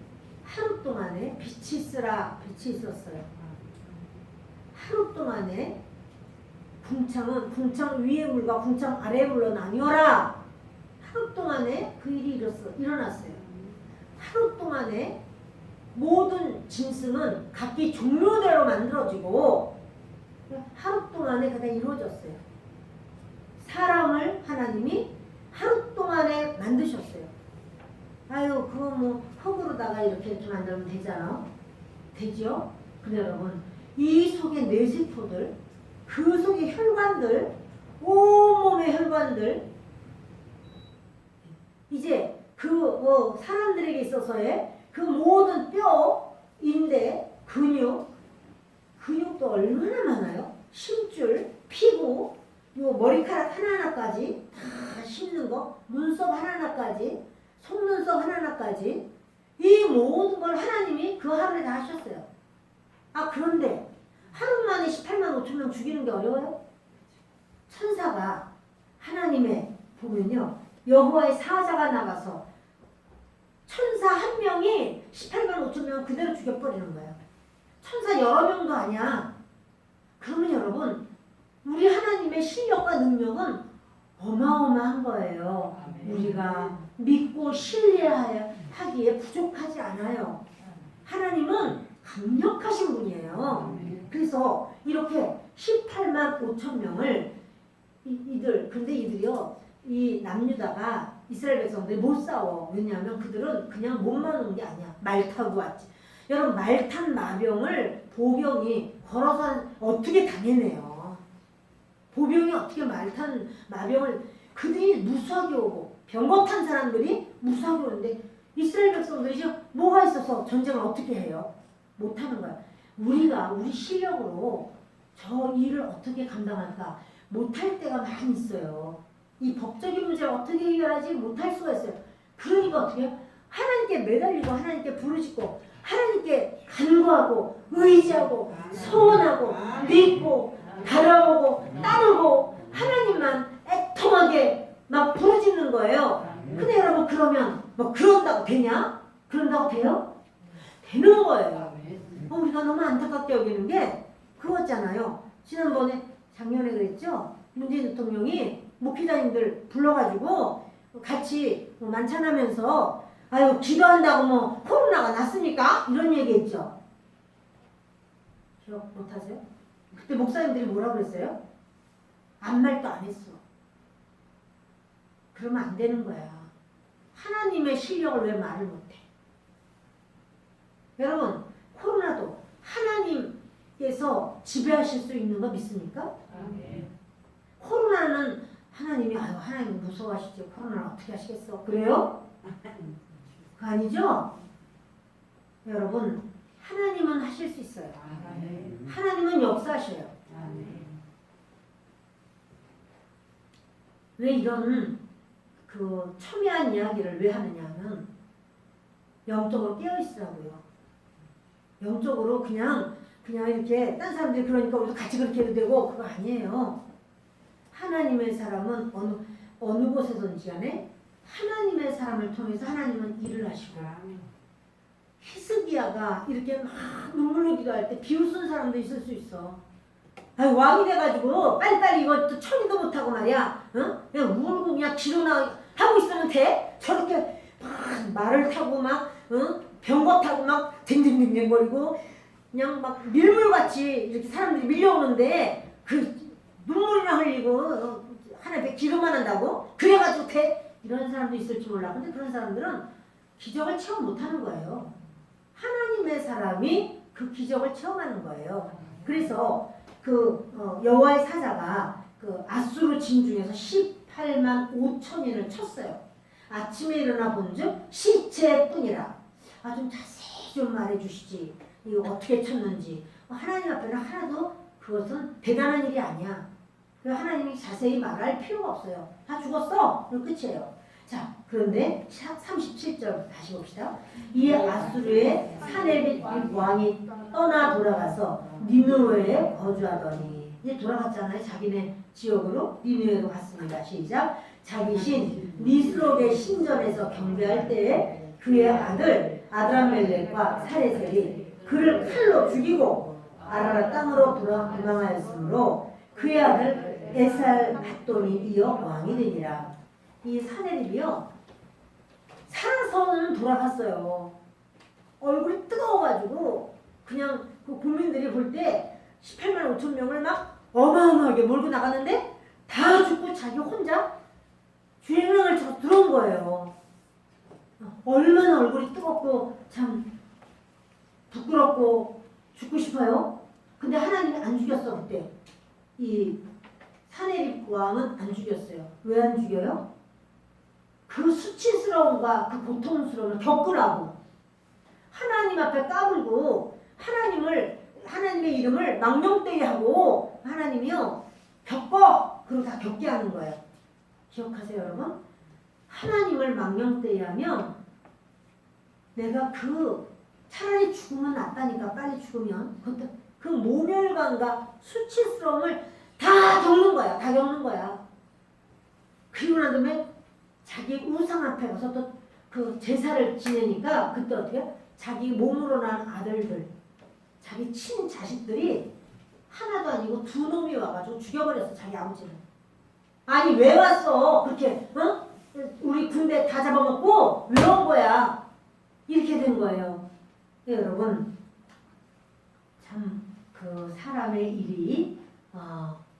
하루 동안에 빛이 있으라, 빛이 있었어요. 하루 동안에 궁창 위의 물과 궁창 아래의 물로 나뉘어라. 하루 동안에 그 일이 일어났어요. 하루 동안에 모든 짐승은 각기 종류대로 만들어지고 하루 동안에 그다 이루어졌어요. 사람을 하나님이 하루 동안에 만드셨어요. 아유 그거 뭐 흙으로다가 이렇게 만들면 되잖아. 되죠? 근데 여러분 이 속의 뇌세포들, 그 속의 혈관들, 온몸의 혈관들, 이제 그 사람들에게 있어서의 그 모든 뼈, 인대, 근육도 얼마나 많아요? 심줄, 피부, 요 머리카락 하나하나까지 다 씹는 거, 눈썹 하나하나까지, 속눈썹 하나하나까지, 이 모든 걸 하나님이 그 하루에 다 하셨어요. 아 그런데 하루 만에 18만 5천 명 죽이는 게 어려워요? 천사가 하나님의 보면요, 여호와의 사자가 나가서 천사 한 명이 18만 5천 명 그대로 죽여버리는 거예요. 천사 여러 명도 아니야. 그러면 여러분 우리 하나님의 실력과 능력은 어마어마한 거예요. 우리가 믿고 신뢰하기에 부족하지 않아요. 하나님은 강력하신 분이에요. 그래서 이렇게 18만 5천 명을 근데 이들이요, 이 남유다가 이스라엘 백성들이 못 싸워. 왜냐하면 그들은 그냥 몸만 온 게 아니야. 말 타고 왔지. 여러분 말 탄 마병을 보병이 걸어서 어떻게 당해내요. 보병이 어떻게 말 탄 마병을, 그들이 무수하게 오고 병거 탄 사람들이 무수하게 오는데 이스라엘 백성들이 뭐가 있어서 전쟁을 어떻게 해요? 못하는 거야. 우리가 우리 실력으로 저 일을 어떻게 감당할까? 못할 때가 많이 있어요. 이 법적인 문제를 어떻게 해결하지 못할 수가 있어요. 그러니까 어떻게 해요? 하나님께 매달리고 하나님께 부르짖고 하나님께 간구하고 의지하고 소원하고 믿고 바라보고 따르고 하나님만 애통하게 막 부르짖는 거예요. 근데 여러분 그러면 뭐 그런다고 되냐? 그런다고 돼요? 되는 거예요. 우리가 너무 안타깝게 여기는 게 그거잖아요. 지난번에 작년에 그랬죠? 문재인 대통령이 목회자님들 불러가지고 같이 만찬하면서 아유 기도한다고 뭐 코로나가 났습니까? 이런 얘기했죠. 기억 못하세요? 그때 목사님들이 뭐라고 그랬어요? 아무 말도 안 했어. 그러면 안 되는 거야. 하나님의 실력을 왜 말을 못해? 여러분 코로나도 하나님께서 지배하실 수 있는 거 믿습니까? 코로나는 하나님이 아유 하나님 무서워하시죠. 코로나는 어떻게 하시겠어? 그래요? 그거 아니죠? 여러분 하나님은 하실 수 있어요. 하나님은 역사하셔요. 왜 이런 그 첨예한 이야기를 왜 하느냐면 영적으로 깨어있으라고요. 영적으로 그냥 이렇게 딴 사람들이 그러니까 우리도 같이 그렇게 해도 되고 그거 아니에요. 하나님의 사람은 어느 곳에서든지 간에 하나님의 사람을 통해서 하나님은 일을 하시고 히스기야가 이렇게 막 눈물로 기도할 때 비웃은 사람도 있을 수 있어. 아유, 왕이 돼가지고 빨리빨리 이거 처리도 못하고 말이야. 응? 그냥 울고 그냥 기도나 하고 있으면 돼? 저렇게 막 말을 타고 막 병거 타고 막 댕댕댕댕거리고 그냥 막 밀물같이 이렇게 사람들이 밀려오는데 그 눈물이나 흘리고 하나님께 기도만 한다고? 그래가지고 돼? 이런 사람도 있을지 몰라. 근데 그런 사람들은 기적을 체험 못하는 거예요. 하나님의 사람이 그 기적을 체험하는 거예요. 그래서 여호와의 사자가 그 아수르 진 중에서 18만 5천인을 쳤어요. 아침에 일어나 본즉 시체뿐이라. 좀 자세히 좀 말해주시지. 이거 어떻게 쳤는지. 하나님 앞에는 하나도 그것은 대단한 일이 아니야. 하나님이 자세히 말할 필요가 없어요. 다 죽었어. 그럼 끝이에요. 자, 그런데 37절 다시 봅시다. 이에 아수르의 사네립 왕이 떠나 돌아가서 니느웨에 거주하더니, 이제 돌아갔잖아요. 자기네 지역으로 니느웨로 갔습니다. 시작. 자기 신 니스록의 신전에서 경배할 때에 그의 아들 아드람멜렉과 사레셀이 그를 칼로 죽이고 아라라 땅으로 도망하였으므로 그의 아들 에살핫돈이 이어 왕이 되니라. 이 사네립이요 살아서는 돌아갔어요. 얼굴이 뜨거워가지고 그냥 그 국민들이 볼 때 18만 5천 명을 막 어마어마하게 몰고 나가는데 다 죽고 자기 혼자 주행랑을 쳐서 들어온 거예요. 얼마나 얼굴이 뜨겁고 참 부끄럽고 죽고 싶어요. 근데 하나님이 안 죽였어 그때. 이 사내립 왕은 안 죽였어요. 왜 안 죽여요? 그 수치스러움과 그 고통스러움을 겪으라고. 하나님 앞에 까불고 하나님의 이름을 망령되이하고 하나님이요 겪어. 그리고 다 겪게 하는 거예요. 기억하세요 여러분? 하나님을 망령되이하면 내가 차라리 죽으면 낫다니까. 빨리 죽으면 그 모멸감과 수치스러움을 다 겪는 거야. 다 겪는 거야. 그리고 난 다음에 자기 우상 앞에 가서 또 그 제사를 지내니까 그때 어떻게 해요? 자기 몸으로 난 아들들, 자기 친자식들이 하나도 아니고 두 놈이 와가지고 죽여버렸어. 자기 아버지를. 아니 왜 왔어? 그렇게 어? 우리 군대 다 잡아먹고 왜 온 거야? 이렇게 된 거예요. 네, 여러분 참 그 사람의 일이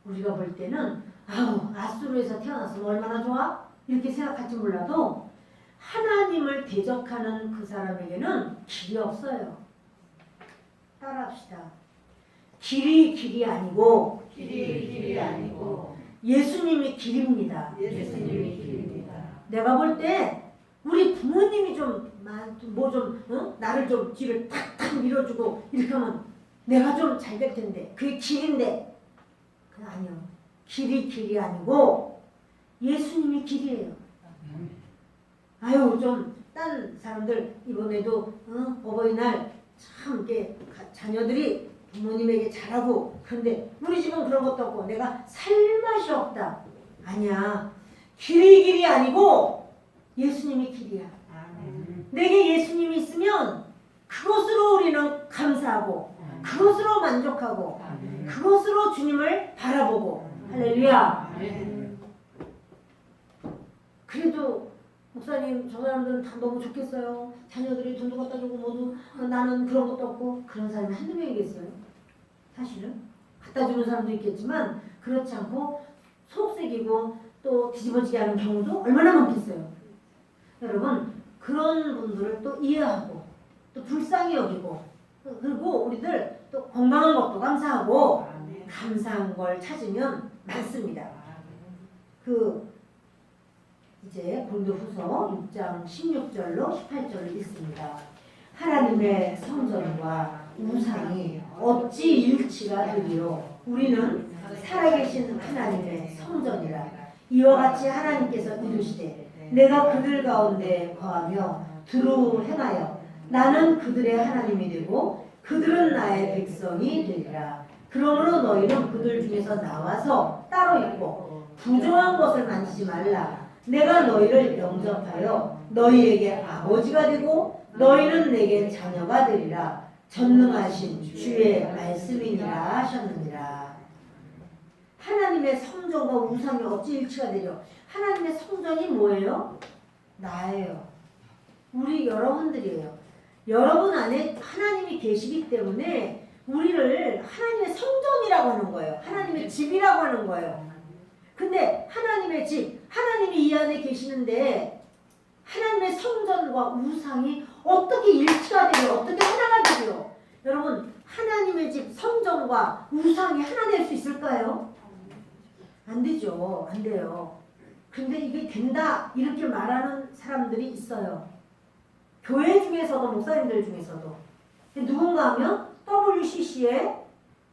우리가 볼 때는 아수르에서 태어났으면 얼마나 좋아? 이렇게 생각할지 몰라도 하나님을 대적하는 그 사람에게는 길이 없어요. 따라합시다. 길이 아니고 길이 아니고 예수님이 길입니다. 예수님이 길입니다. 내가 볼 때 우리 부모님이 나를 좀 뒤를 탁탁 밀어주고 이렇게 하면 내가 좀 잘 될 텐데 그게 길인데 그건 아니요. 길이 아니고 예수님이 길이에요. 아유 좀 딴 사람들 이번에도 어버이날 참 이렇게 자녀들이 부모님에게 잘하고 그런데 우리 집은 그런 것도 없고 내가 살 맛이 없다. 아니야. 길이 아니고 예수님이 길이야. 내게 예수님이 있으면 그것으로 우리는 감사하고 그것으로 만족하고 그것으로 주님을 바라보고 할렐루야. 그래도 목사님 저 사람들은 다 너무 좋겠어요. 자녀들이 돈도 갖다 주고 모두 나는 그런 것도 없고. 그런 사람이 한두 명이겠어요. 사실은 갖다 주는 사람도 있겠지만 그렇지 않고 속색이고 또 뒤집어지게 하는 경우도 얼마나 많겠어요. 여러분 그런 분들을 또 이해하고 또 불쌍히 여기고 그리고 우리들 또 건강한 것도 감사하고 감사한 걸 찾으면 많습니다. 이제 고린도후서 6장 16절로 18절을 읽습니다. 하나님의 성전과 우상이 어찌 일치가 되리요? 우리는 살아계신 하나님의 성전이라. 이와 같이 하나님께서 이르시되 내가 그들 가운데 거하며 두루 행하여 나는 그들의 하나님이 되고 그들은 나의 백성이 되리라. 그러므로 너희는 그들 중에서 나와서 따로 있고 부정한 것을 만지지 말라. 내가 너희를 영접하여 너희에게 아버지가 되고 너희는 내게 자녀가 되리라. 전능하신 주의 말씀이니라 하셨느니라. 하나님의 성전과 우상이 어찌 일치가 되려? 하나님의 성전이 뭐예요? 나예요. 우리 여러분들이에요. 여러분 안에 하나님이 계시기 때문에 우리를 하나님의 성전이라고 하는 거예요. 하나님의 집이라고 하는 거예요. 근데 하나님의 집, 하나님이 이 안에 계시는데 하나님의 성전과 우상이 어떻게 일치가 되려? 어떻게 하나가 되려? 여러분 하나님의 집, 성전과 우상이 하나 될 수 있을까요? 안 되죠. 안 돼요. 근데 이게 된다 이렇게 말하는 사람들이 있어요. 교회 중에서도 목사님들 중에서도. 누군가 하면 WCC에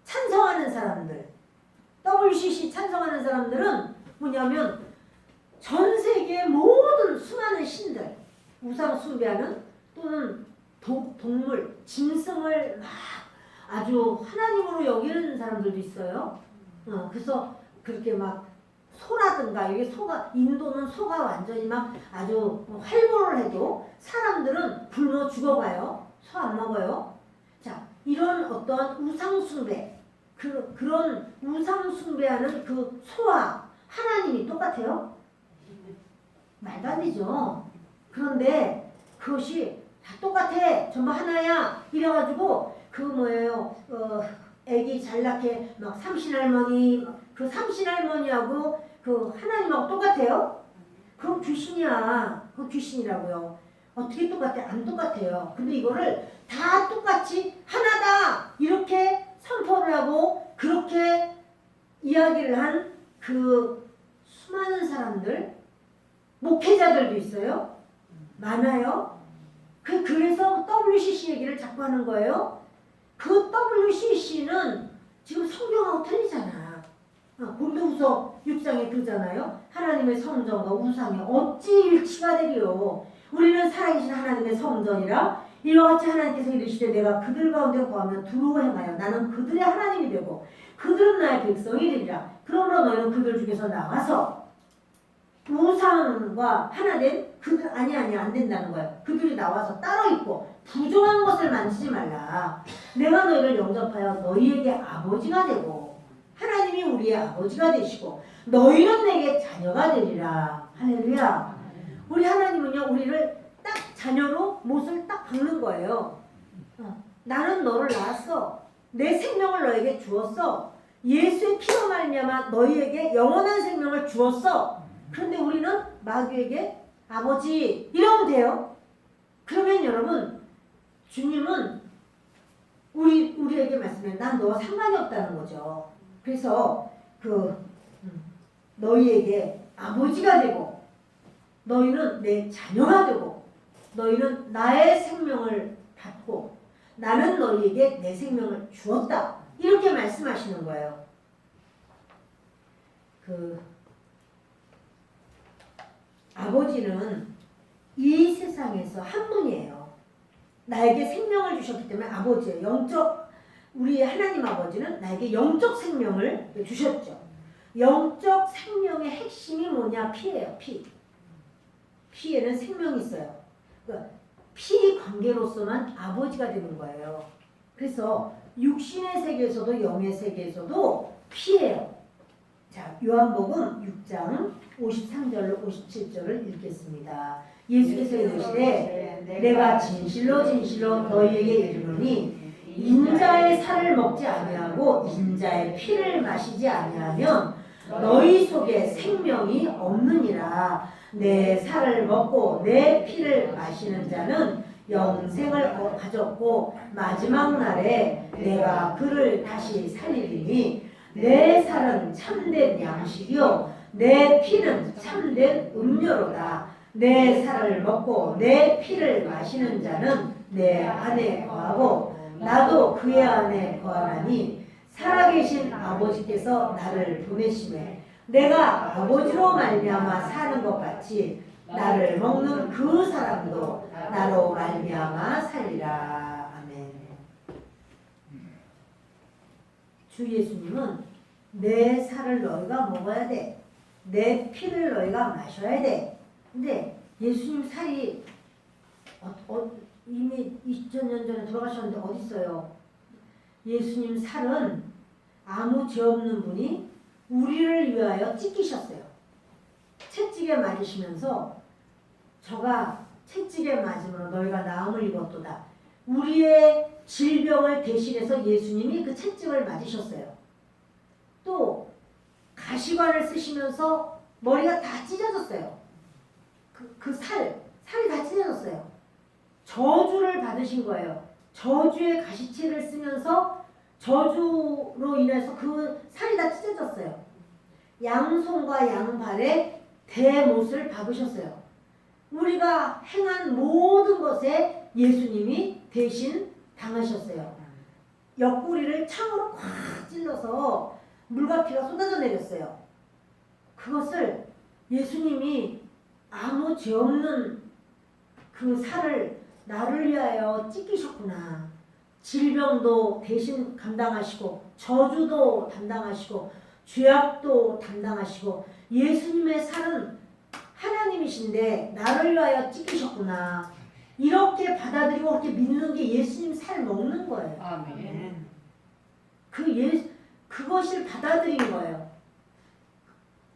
찬성하는 사람들. WCC 찬성하는 사람들은 뭐냐면 전 세계의 모든 수많은 신들, 우상 숭배하는 또는 동물, 짐승을 막 아주 하나님으로 여기는 사람들도 있어요. 그래서 그렇게 막 소라든가 이게 인도는 소가 완전히 막 아주 활보를 해도 사람들은 굶어 죽어가요. 소 안 먹어요. 자, 이런 어떤 우상 숭배, 그런 우상 숭배하는 그 소와 하나님이 똑같아요? 말도 안 되죠. 그런데 그것이 다 똑같아. 전부 하나야. 이래가지고 그 뭐예요? 애기 잘 낳게 막 삼신할머니 그 삼신할머니하고 그 하나님하고 똑같아요? 그건 귀신이야. 그건 귀신이라고요. 어떻게 똑같아? 안 똑같아요. 근데 이거를 다 똑같이 하나다 이렇게 선포를 하고 그렇게 이야기를 한 그 수많은 사람들, 목회자들도 있어요. 많아요. 그래서 WCC 얘기를 자꾸 하는 거예요. 그 WCC는 지금 성경하고 틀리잖아. 본도후서 6장에 그러잖아요. 하나님의 성전과 우상이 어찌 일치가 되리요. 우리는 살아계신 하나님의 성전이라 이와 같이 하나님께서 이르시되 내가 그들 가운데 거하며 두루 행하여 나는 그들의 하나님이 되고 그들은 나의 백성이 되리라. 그러므로 너희는 그들 중에서 나와서 우상과 하나 된 그들 아니 안 된다는 거야. 그들이 나와서 따로 있고 부정한 것을 만지지 말라. 내가 너희를 영접하여 너희에게 아버지가 되고 하나님이 우리의 아버지가 되시고 너희는 내게 자녀가 되리라. 할렐루야. 우리 하나님은요 우리를 딱 자녀로 못을 딱 박는 거예요. 나는 너를 낳았어. 내 생명을 너에게 주었어. 예수의 피로 말미암아 너희에게 영원한 생명을 주었어. 그런데 우리는 마귀에게 아버지 이러면 돼요. 그러면 여러분 주님은 우리에게 말씀해 난 너와 상관이 없다는 거죠. 그래서 너희에게 아버지가 되고 너희는 내 자녀가 되고 너희는 나의 생명을 받고 나는 너희에게 내 생명을 주었다. 이렇게 말씀하시는 거예요. 아버지는 이 세상에서 한 분이에요. 나에게 생명을 주셨기 때문에 아버지예요. 우리 하나님 아버지는 나에게 영적 생명을 주셨죠. 영적 생명의 핵심이 뭐냐? 피예요. 피에는 생명이 있어요. 피 관계로서만 아버지가 되는 거예요. 그래서 육신의 세계에서도 영의 세계에서도 피예요. 자, 요한복음 6장 53절로 57절을 읽겠습니다. 예수께서 이르시되 내가 진실로 너희에게 이르노니 인자의 살을 먹지 아니하고 인자의 피를 마시지 아니하면 너희 속에 생명이 없느니라. 내 살을 먹고 내 피를 마시는 자는 영생을 가졌고 마지막 날에 내가 그를 다시 살리리니 내 살은 참된 양식이요 내 피는 참된 음료로다. 내 살을 먹고 내 피를 마시는 자는 내 안에 거하고 나도 그의 안에 거하나니 살아계신 아버지께서 나를 보내심에 내가 아버지로 말미암아 사는 것 같이 나를 먹는 그 사람도 나로 말미암아 살리라. 아멘. 주 예수님은 내 살을 너희가 먹어야 돼. 내 피를 너희가 마셔야 돼. 근데 예수님 살이 이미 2000년 전에 돌아가셨는데 어디 있어요? 예수님 살은 아무 죄 없는 분이 우리를 위하여 찢기셨어요. 채찍에 맞으시면서 저가 채찍에 맞음으로 너희가 나음을 입었도다. 우리의 질병을 대신해서 예수님이 그 채찍을 맞으셨어요. 또 가시관을 쓰시면서 머리가 다 찢어졌어요. 살이 다 찢어졌어요. 저주를 받으신 거예요. 저주의 가시체를 쓰면서 저주로 인해서 그 살이 다 찢어졌어요. 양손과 양발에 대못을 박으셨어요. 우리가 행한 모든 것에 예수님이 대신 당하셨어요. 옆구리를 창으로 콱 찔러서 물과 피가 쏟아져 내렸어요. 그것을 예수님이 아무 죄 없는 그 살을 나를 위하여 찢기셨구나. 질병도 대신 감당하시고 저주도 담당하시고 죄악도 담당하시고 예수님의 살은 하나님이신데 나를 위하여 찢기셨구나. 이렇게 받아들이고 그렇게 믿는 게 예수님 살 먹는 거예요. 아멘. 그것을 받아들인 거예요.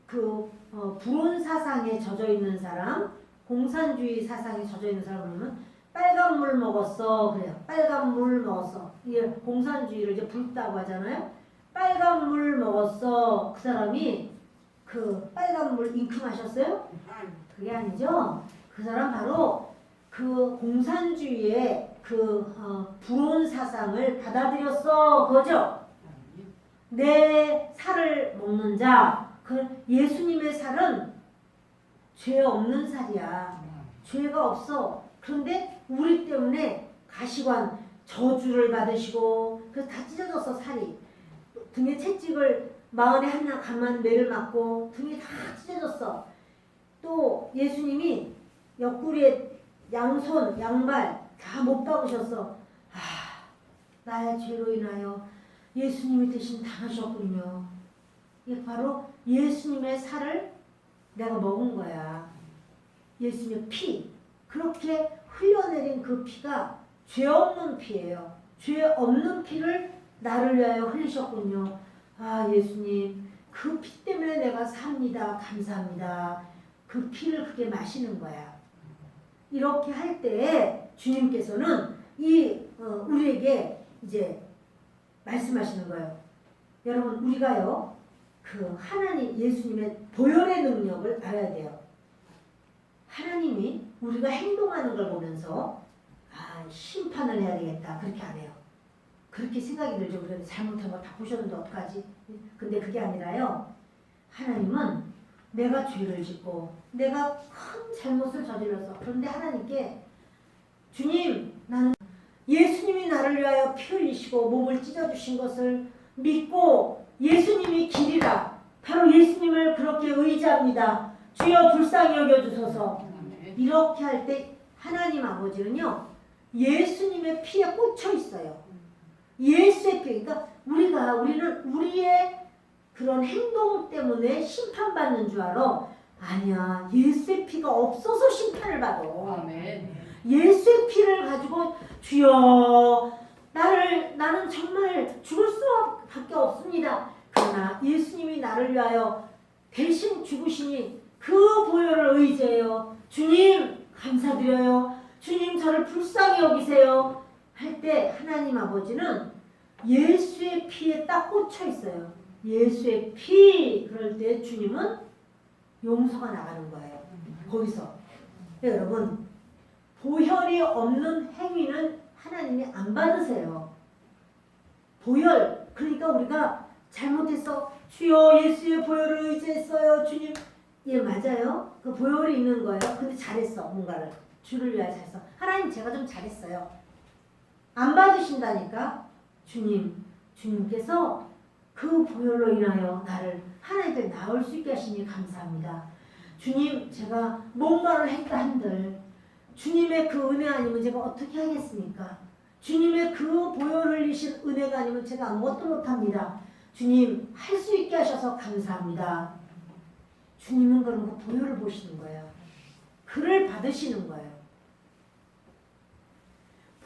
불온 사상에 젖어 있는 사람, 공산주의 사상에 젖어 있는 사람은 빨간 물 먹었어. 그래요. 빨간 물 먹었어. 이게 공산주의를 이제 붉다고 하잖아요. 빨간 물 먹었어. 그 사람이 그 빨간 물 잉크 마셨어요? 그게 아니죠. 그 사람 바로 그 공산주의의 그 불온 사상을 받아들였어. 그거죠? 내 살을 먹는 자, 그 예수님의 살은 죄 없는 살이야. 죄가 없어. 그런데 우리 때문에 가시관 저주를 받으시고 그래서 다 찢어졌어. 살이 등에 채찍을 마흔에 하나 가만 매를 맞고 등이 다 찢어졌어. 또 예수님이 옆구리에 양손 양발 다 못 박으셨어. 나의 죄로 인하여 예수님이 대신 당하셨군요. 이게 바로 예수님의 살을 내가 먹은 거야. 예수님의 피, 그렇게 흘려내린 그 피가 죄 없는 피예요. 죄 없는 피를 나를 위하여 흘리셨군요. 예수님, 그 피 때문에 내가 삽니다. 감사합니다. 그 피를 그렇게 마시는 거야. 이렇게 할 때 주님께서는 우리에게 이제 말씀하시는 거예요. 여러분, 우리가요, 그 하나님 예수님의 보혈의 능력을 알아야 돼요. 하나님이 우리가 행동하는 걸 보면서 심판을 해야 되겠다, 그렇게 안 해요. 그렇게 생각이 들죠. 그래도 잘못한 거 다 보셨는데 어떡하지? 근데 그게 아니라요, 하나님은 내가 죄를 짓고 내가 큰 잘못을 저질렀어. 그런데 하나님께 주님, 나는 예수님이 나를 위하여 피 흘리시고 몸을 찢어주신 것을 믿고 예수님이 길이라, 바로 예수님을 그렇게 의지합니다. 주여 불쌍히 여겨주소서. 이렇게 할 때 하나님 아버지는요, 예수님의 피에 꽂혀 있어요. 예수의 피. 그러니까 우리는 우리의 그런 행동 때문에 심판받는 줄 알아. 아니야. 예수의 피가 없어서 심판을 받아. 아멘. 예수의 피를 가지고 주여 나는 정말 죽을 수밖에 없습니다. 그러나 예수님이 나를 위하여 대신 죽으시니 그 보혈을 의지해요. 주님 감사드려요. 주님 저를 불쌍히 여기세요. 할 때 하나님 아버지는 예수의 피에 딱 꽂혀 있어요. 예수의 피. 그럴 때 주님은 용서가 나가는 거예요. 거기서. 여러분, 보혈이 없는 행위는 하나님이 안 받으세요. 보혈, 그러니까 우리가 잘못해서 주여 예수의 보혈을 의지했어요. 주님, 예 맞아요. 그 보혈이 있는 거예요. 근데 잘했어. 뭔가를 주를 위하여 잘했어. 하나님 제가 좀 잘했어요. 안 받으신다니까. 주님께서 그 보혈로 인하여 나를 하나님께 나올 수 있게 하시니 감사합니다. 주님, 제가 뭔가를 했다 한들 주님의 그 은혜 아니면 제가 어떻게 하겠습니까? 주님의 그 보혈을 흘리신 은혜가 아니면 제가 아무것도 못합니다. 주님, 할 수 있게 하셔서 감사합니다. 주님은 그런 거 보혈을 보시는 거예요. 그를 받으시는 거예요.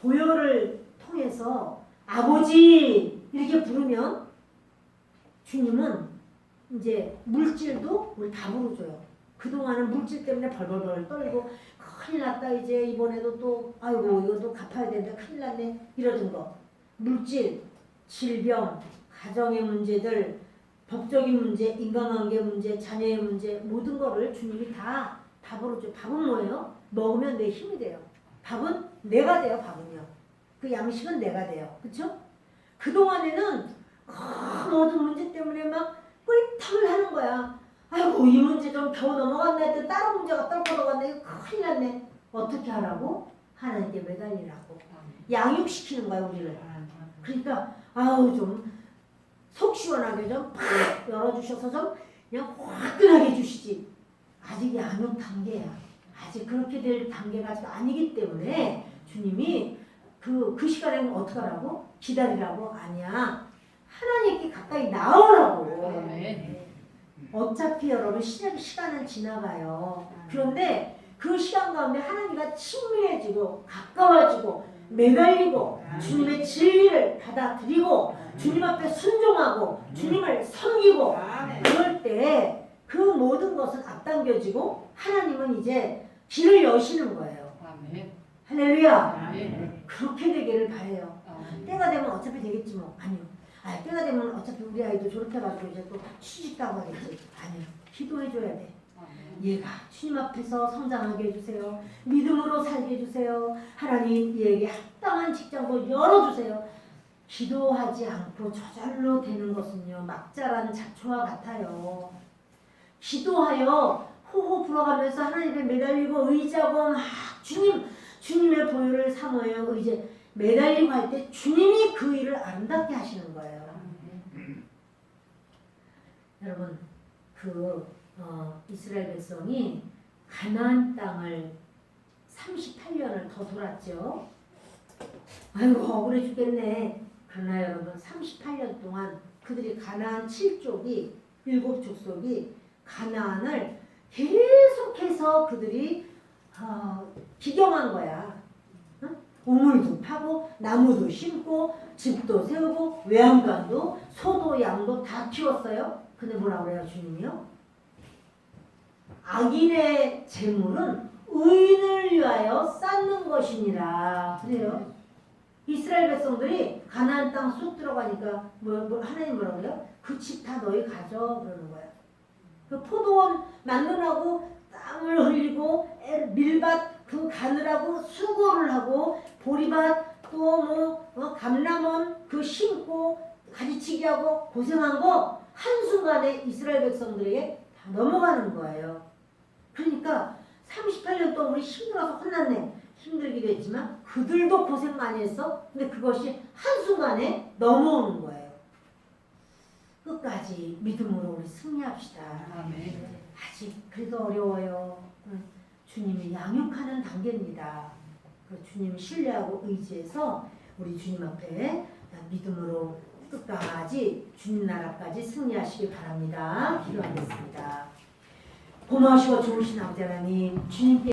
보혈을 통해서 아버지 이렇게 부르면 주님은 이제 물질도 우리 다 물어줘요. 그동안은 물질 때문에 벌벌벌 떨고 큰일 났다 이제 이번에도 또 아이고 이것도 갚아야 되는데 큰일 났네 이러던 거. 물질, 질병, 가정의 문제들, 법적인 문제, 인간관계 문제, 자녀의 문제 모든 거를 주님이 다 밥으로 줘. 밥은 뭐예요? 먹으면 내 힘이 돼요. 밥은 내가 돼요. 밥은요. 그 양식은 내가 돼요. 그렇죠? 그동안에는 모든 문제 때문에 막 꿀탕을 하는 거야. 아이고 이 문제 좀 겨우 넘어갔네 했더니 다른 문제가 떨고 넘어갔네. 큰일 났네. 어떻게 하라고? 하나님께 매달리라고. 양육시키는 거야 우리를. 그러니까 아우 좀 속 시원하게 좀 팍 열어주셔서 좀 그냥 화끈하게 주시지. 아직 양육 단계야. 아직 그렇게 될 단계가 아직 아니기 때문에 주님이 그 시간에는 어떻게 하라고? 기다리라고? 아니야. 하나님께 가까이 나오라고. 어차피 여러분 시간은 지나가요. 그런데 그 시간 가운데 하나님과 친밀해지고 가까워지고 매달리고 주님의 진리를 받아들이고 주님 앞에 순종하고 주님을 섬기고 그럴 때 그 모든 것은 앞당겨지고 하나님은 이제 길을 여시는 거예요. 할렐루야. 아멘. 그렇게 되기를 바래요. 아멘. 때가 되면 어차피 되겠지 뭐. 아니요. 때가 되면 어차피 우리 아이도 졸업해가지고 이제 또 취직하고 하겠지. 아니요. 기도해줘야 돼. 얘가 주님 앞에서 성장하게 해주세요. 믿음으로 살게 해주세요. 하나님 얘에게 합당한 직장도 열어주세요. 기도하지 않고 저절로 되는 것은요 막자란 잡초와 같아요. 기도하여 호호 불어가면서 하나님께 매달리고 의지하고 막 주님의 보혈을 삼어요. 이제 매달리고 할 때 주님이 그 일을 아름답게 하시는 거예요. 여러분 이스라엘 백성이 가나안 땅을 38년을 더 돌았죠. 아이고 억울해 죽겠네. 그러나 여러분 38년 동안 그들이 가나안 7족이 7족속이 가나안을 계속해서 그들이 기경한 거야. 응? 우물도 파고 나무도 심고 집도 세우고 외양간도 소도 양도 다 키웠어요. 근데 뭐라고 그래요 주님이요? 악인의 재물은 의인을 위하여 쌓는 것이니라 그래요. 이스라엘 백성들이 가나안 땅 쑥 들어가니까 하나님 뭐라고 그래요? 그 집 다 너희 가져 그러는 거야. 그 포도원 만들라고 땀을 흘리고 밀밭 그 가느라고 수고를 하고 보리밭 또 감람원 그 심고 가지치기 하고 고생한 거 한순간에 이스라엘 백성들에게 다 넘어가는 거예요. 그러니까 38년 동안 우리 힘들어서 혼났네. 힘들기도 했지만 그들도 고생 많이 했어. 근데 그것이 한순간에 넘어오는 거예요. 끝까지 믿음으로 우리 승리합시다. 아멘. 아직 그래도 어려워요. 주님이 양육하는 단계입니다. 그 주님 신뢰하고 의지해서 우리 주님 앞에 믿음으로 끝까지 주님 나라까지 승리하시기 바랍니다. 기도하겠습니다. 고마우시고 좋으신 아버지 하나님 주님께